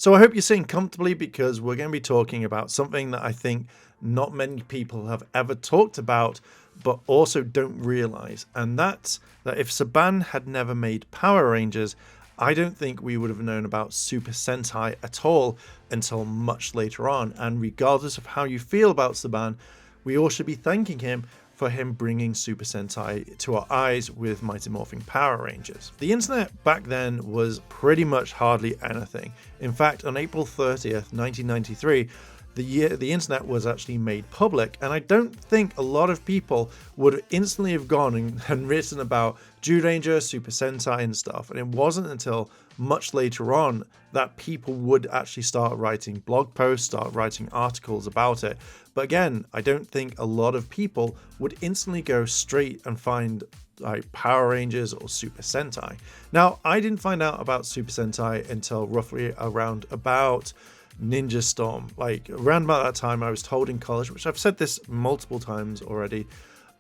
So I hope you're sitting comfortably because we're going to be talking about something that I think not many people have ever talked about, but also don't realize. And that's that if Saban had never made Power Rangers, I don't think we would have known about Super Sentai at all until much later on. And regardless of how you feel about Saban, we all should be thanking him for him bringing Super Sentai to our eyes with Mighty Morphin Power Rangers. The internet back then was pretty much hardly anything. In fact, on April 30th, 1993, the internet was actually made public, and I don't think a lot of people would instantly have gone and written about Zyuranger, Super Sentai and stuff, and it wasn't until much later on that people would actually start writing blog posts, start writing articles about it. But again, I don't think a lot of people would instantly go straight and find like Power Rangers or Super Sentai. Now, I didn't find out about Super Sentai until roughly around about Ninja Storm. Like around about that time, I was told in college, which I've said this multiple times already,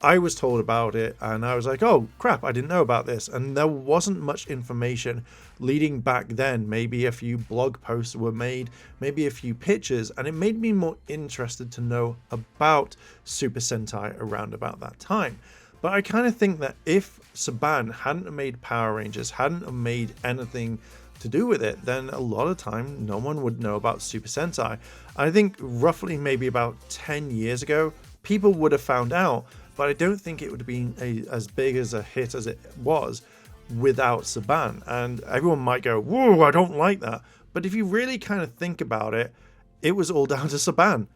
I was told about it and I was like, oh crap, I didn't know about this. And there wasn't much information leading back then. Maybe a few blog posts were made, maybe a few pictures, and it made me more interested to know about Super Sentai around about that time. But I kind of think that if Saban hadn't made Power Rangers, hadn't made anything to do with it, then a lot of time no one would know about Super Sentai. I think roughly maybe about 10 years ago, people would have found out, but I don't think it would have been as big as a hit as it was without Saban. And everyone might go, whoa, I don't like that. But if you really kind of think about it, it was all down to Saban.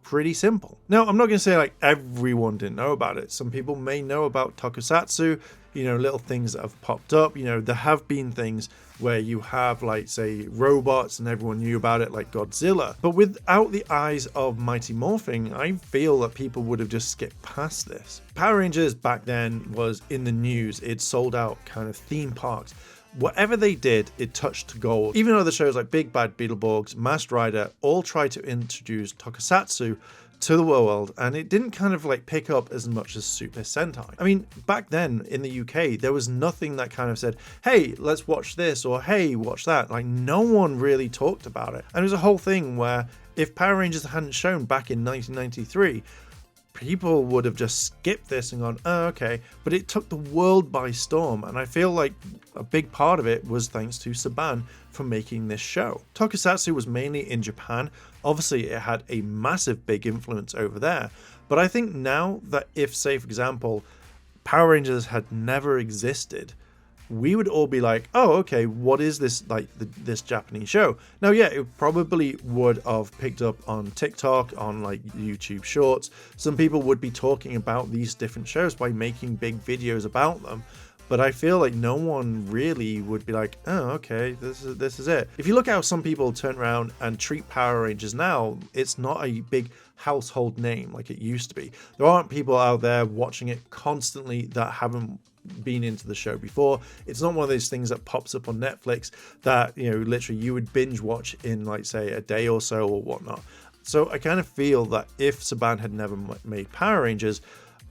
Pretty simple. Now, I'm not going to say like everyone didn't know about it. Some people may know about tokusatsu, little things that have popped up. There have been things where you have like, say, robots and everyone knew about it, like Godzilla. But without the eyes of Mighty Morphin, I feel that people would have just skipped past this. Power Rangers back then was in the news. It sold out kind of theme parks. Whatever they did, it touched gold. Even other shows like Big Bad Beetleborgs, Masked Rider, all tried to introduce tokusatsu to the world, and it didn't kind of like pick up as much as Super Sentai. I mean, back then in the UK, there was nothing that kind of said, hey, let's watch this, or hey, watch that. Like, no one really talked about it. And it was a whole thing where if Power Rangers hadn't shown back in 1993, people would have just skipped this and gone, oh, okay. But it took the world by storm, and I feel like a big part of it was thanks to Saban for making this show. Tokusatsu was mainly in Japan. Obviously, it had a massive big influence over there. But I think now that if, say, for example, Power Rangers had never existed, we would all be like, oh, okay, what is this, like, this Japanese show? Now, yeah, it probably would have picked up on TikTok, on, like, YouTube Shorts. Some people would be talking about these different shows by making big videos about them. But I feel like no one really would be like, oh, okay, this is it. If you look at how some people turn around and treat Power Rangers now, it's not a big household name like it used to be. There aren't people out there watching it constantly that haven't been into the show before. It's not one of those things that pops up on Netflix that, literally you would binge watch in, like, say, a day or so or whatnot. So I kind of feel that if Saban had never made Power Rangers,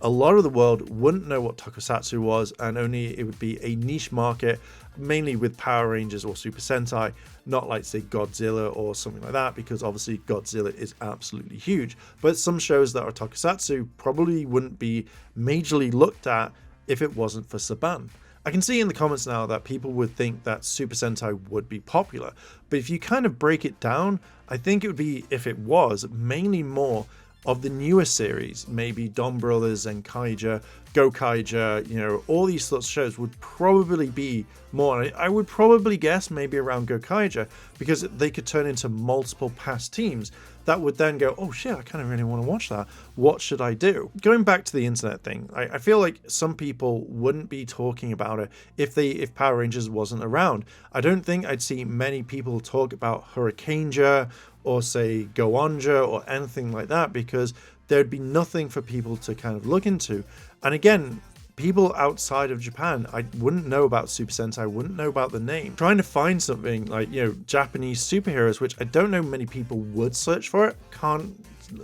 a lot of the world wouldn't know what tokusatsu was, and only it would be a niche market, mainly with Power Rangers or Super Sentai, not like, say, Godzilla or something like that, because obviously Godzilla is absolutely huge. But some shows that are tokusatsu probably wouldn't be majorly looked at if it wasn't for Saban. I can see in the comments now that people would think that Super Sentai would be popular, but if you kind of break it down, I think it would be, if it was, mainly more of the newer series, maybe Don Brothers and Kaija, Go-Kaija, all these sorts of shows would probably be more. I would probably guess maybe around Go-Kaija, because they could turn into multiple past teams that would then go, oh shit, I kind of really want to watch that. What should I do? Going back to the internet thing, I feel like some people wouldn't be talking about it if Power Rangers wasn't around. I don't think I'd see many people talk about Hurricanea or, say, Go-Anja or anything like that, because there'd be nothing for people to kind of look into. And again, people outside of Japan, I wouldn't know about Super Sentai, wouldn't know about the name. Trying to find something like, Japanese superheroes, which I don't know many people would search for it. Can't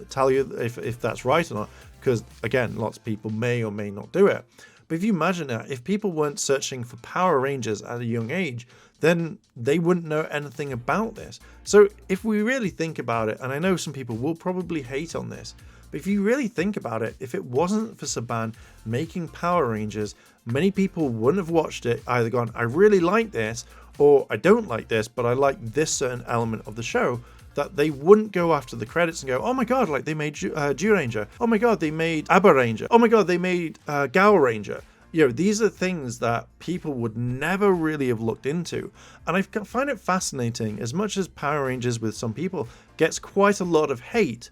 tell you if that's right or not, because again, lots of people may or may not do it. But But if you imagine that, if people weren't searching for Power Rangers at a young age, then they wouldn't know anything about this. So if we really think about it, and I know some people will probably hate on this, but if you really think about it, if it wasn't for Saban making Power Rangers, many people wouldn't have watched it, either gone, I really like this, or I don't like this, but I like this certain element of the show, that they wouldn't go after the credits and go, oh my god, like they made Ranger. Oh my god, they made Abba Ranger. Oh my god, they made Gal Ranger. You know, these are things that people would never really have looked into. And I find it fascinating, as much as Power Rangers with some people gets quite a lot of hate,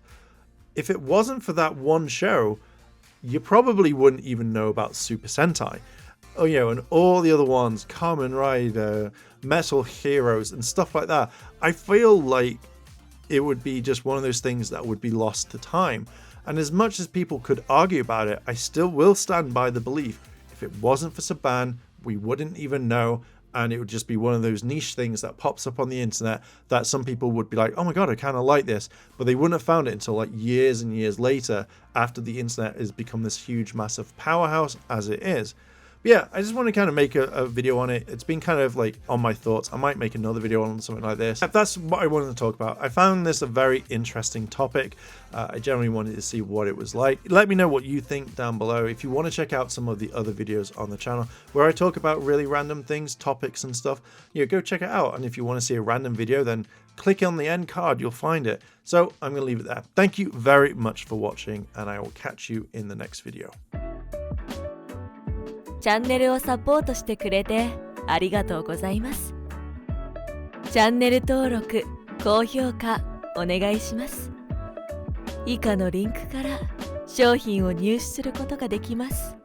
if it wasn't for that one show, you probably wouldn't even know about Super Sentai. Oh, you know, and all the other ones, Kamen Rider, Metal Heroes, and stuff like that. I feel like it would be just one of those things that would be lost to time. And as much as people could argue about it, I still will stand by the belief, if it wasn't for Saban, we wouldn't even know, and it would just be one of those niche things that pops up on the internet that some people would be like, oh my god, I kind of like this, but they wouldn't have found it until like years and years later, after the internet has become this huge, massive powerhouse as it is. But yeah, I just want to kind of make a video on it. It's been kind of like on my thoughts. I might make another video on something like this. That's what I wanted to talk about. I found this a very interesting topic. I generally wanted to see what it was like. Let me know what you think down below. If you want to check out some of the other videos on the channel where I talk about really random things, topics and stuff, you know, go check it out. And if you want to see a random video, then click on the end card, you'll find it. So I'm going to leave it there. Thank you very much for watching, and I will catch you in the next video. チャンネルをサポートしてくれてありがとうございます。チャンネル登録、高評価お願いします。以下のリンクから商品を入手することができます。